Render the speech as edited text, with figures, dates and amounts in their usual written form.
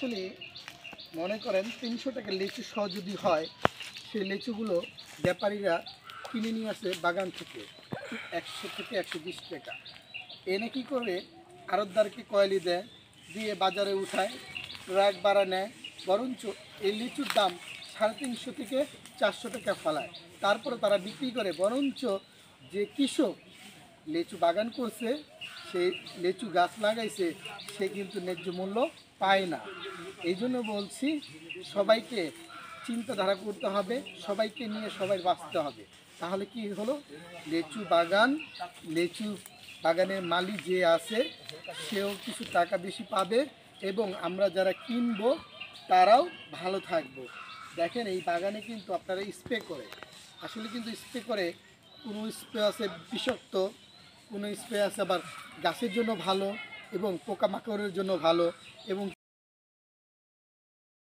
আসলে মনে করেন ৩০০ টাকা লিচু সহ যদি হয়, সেই লিচুগুলো ব্যাপারীরা কিনে নিয়ে আসে বাগান থেকে ১০০ থেকে ১২০ টাকা। এনে কী করে আড়তদারকে কয়েলি দেয়, দিয়ে বাজারে উঠায়, রাগ বাড়া নেয়। বরঞ্চ এই লিচুর দাম ৩৫০ থেকে ৪০০ টাকা ফলায়। তারপরে তারা বিক্রি করে। বরঞ্চ যে কৃষক লিচু বাগান করছে, সে লিচু গাছ লাগাইছে, সে কিন্তু ন্যায্য মূল্য পায় না। এই জন্য বলছি, সবাইকে চিন্তাধারা করতে হবে, সবাইকে নিয়ে সবাই বাঁচতে হবে। তাহলে কি হলো, লিচু বাগানের মালিক যে আছে সেও কিছু টাকা বেশি পাবে, এবং আমরা যারা কিনবো তারাও ভালো থাকবো। দেখেন, এই বাগানে কিন্তু আপনারা স্প্রে করে, আসলে কিন্তু স্প্রে করে, কোনো স্প্রে আছে বিষাক্ত, কোনো স্প্রে আছে আবার গাছের জন্য ভালো এবং পোকামাকড়ের জন্য ভালো, এবং